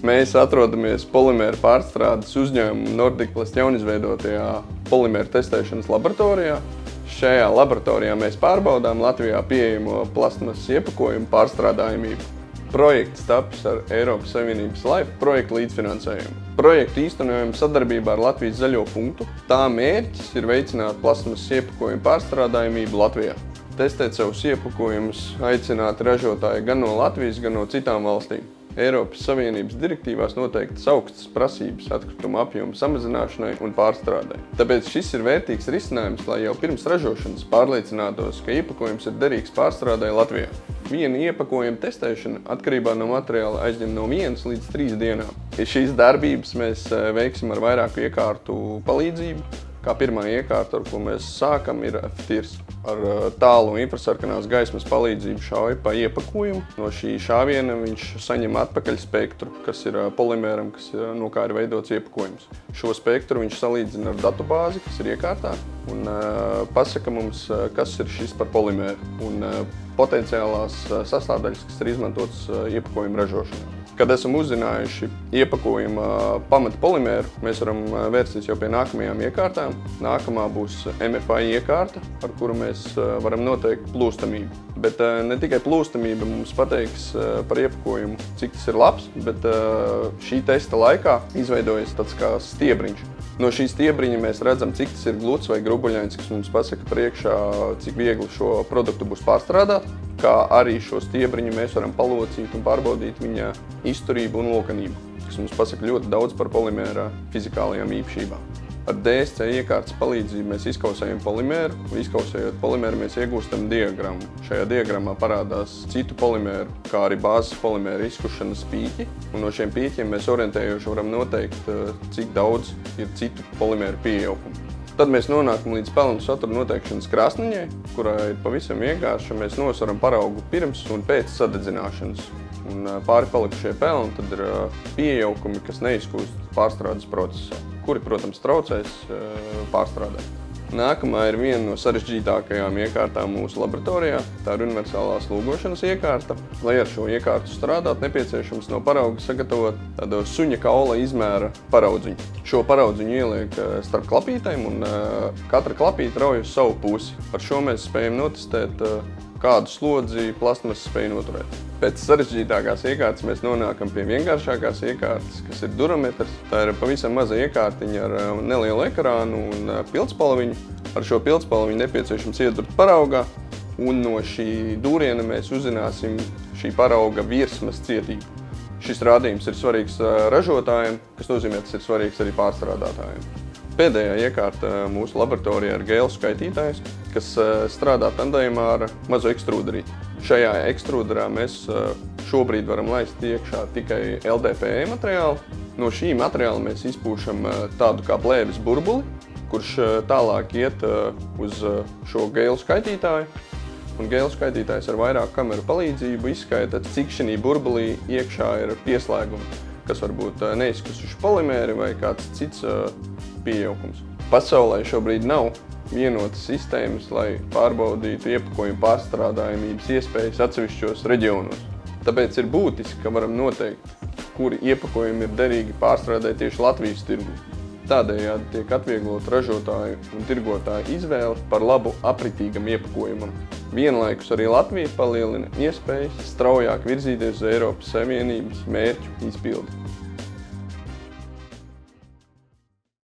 Mēs atrodamies polimēra pārstrādes uzņēmuma Nordiclas jaunizveidotajā polimēra testēšanas laboratorijā. Šajā laboratorijā mēs pārbaudām Latvijā pieejamo plasmasas iepakojumu pārstrādājamību. Projekts tapis ar Eiropas Savienības LIFE projektu līdzfinansējumu. Projektu īstenojam sadarbībā ar Latvijas Zaļo punktu. Tā mērķis ir veicināt plasmasas iepakojumu pārstrādājamību Latvijā. Testēt savus iepakojumus aicināti ražotāji gan no Latvijas, gan no citām valstīm. Eiropas Savienības direktīvās noteiktas augstas prasības atkrituma apjoma samazināšanai un pārstrādai. Tāpēc šis ir vērtīgs risinājums, lai jau pirms ražošanas pārliecinātos, ka iepakojums ir derīgs pārstrādai Latvijā. Viena iepakojuma testēšana atkarībā no materiāla aizņem no 1 līdz 3 dienām. Šīs darbības mēs veiksim ar vairāku iekārtu palīdzību. Kā pirmā iekārta, ar ko mēs sākam, ir FTIRS. Ar tālu infrasarkanās gaismas palīdzību šauj pa iepakojumu. No šī šāviena viņš saņem atpakaļ spektru, kas ir polimēram, no kā ir veidots iepakojums. Šo spektru viņš salīdzina ar datubāzi, kas ir iekārtā, un pasaka mums, kas ir šis par polimēru un potenciālās sastāvdaļas, kas ir izmantotas iepakojuma ražošanā. Kad esam uzzinājuši iepakojuma pamata polimēru, mēs varam vērsties jau pie nākamajām iekārtām. Nākamā būs MFI iekārta, ar kuru mēs varam noteikt plūstamību. Bet ne tikai plūstamība mums pateiks par iepakojumu, cik tas ir labs, bet šī testa laikā izveidojas tāds kā stiebriņš. No šī stiebriņa mēs redzam, cik tas ir gluds vai grubuļains, kas mums pasaka priekšā, cik viegli šo produktu būs pārstrādāt, kā arī šo stiebriņu mēs varam palocīt un pārbaudīt viņa izturību un lokanību, kas mums pasaka ļoti daudz par polimēra fizikālajām īpašībām. Ar DSC iekārtas palīdzību mēs izkausējam polimēru, un izkausējot polimēru mēs iegūstam diagrammu. Šajā diagrammā parādās citu polimēru, kā arī bāzes polimēru izkušanas pīķi, un no šiem pīķiem mēs orientējoši varam noteikt, cik daudz ir citu polimēru pieaugumu. Tad mēs nonākam līdz pelnu satura noteikšanas krāsniņai, kurā ir pavisam vienkārši, mēs nosvaram paraugu pirms un pēc sadedzināšanas. Un pāri palikušie pelni tad ir pieaugumi, kas neizkūst pārstrādes procesā, kuri, protams, traucēs pārstrādē. Nākamā ir viena no sarežģītākajām iekārtām mūsu laboratorijā. Tā ir universālā slūgošanas iekārta. Lai ar šo iekārtu strādāt, nepieciešams no parauga sagatavot tādu suņa kaula izmēra paraudziņu. Šo paraudziņu ieliek starp klapītēm un katra klapīte rauj uz savu pusi. Ar šo mēs spējam notestēt, kādu slodzi plasmasas spēj noturēt. Pēc sarežģītākās iekārtas mēs nonākam pie vienkāršākās iekārtas, kas ir durametrs. Tā ir pavisam maza iekārtiņa ar nelielu ekrānu un pildspalviņu. Ar šo pildspalviņu nepieciešams iedurt paraugā, un no šī dūriena mēs uzzināsim šī parauga virsmas cietību. Šis rādījums ir svarīgs ražotājiem, kas nozīmē, tas ir svarīgs arī pārstrādātājiem. Pēdējā iekārta mūsu laboratorijā ir gēlu skaitītājs, kas strādā tandēmā ar mazu ekstrūderīti. Šajā ekstrūderā mēs šobrīd varam laist iekšā tikai LDPE materiālu. No šī materiāla mēs izpūšam tādu kā plēves burbuli, kurš tālāk iet uz šo gēlu skaitītāju. Un gēlu skaitītājs ar vairāku kameru palīdzību izskaita, cik šī burbulī iekšā ir pieslēgumi, kas var būt neizkusuši polimēri vai kāds cits pieaugums. Pasaulē šobrīd nav vienotas sistēmas, lai pārbaudītu iepakojumu pārstrādājamības iespējas atsevišķos reģionos. Tāpēc ir būtiski, ka varam noteikt, kuri iepakojumi ir derīgi pārstrādāt tieši Latvijas tirgu. Tādējādi tiek atvieglot ražotāju un tirgotāju izvēle par labu apritīgam iepakojumam. Vienlaikus arī Latvija palielina iespējas straujāk virzīties uz Eiropas Savienības mērķu izpildi.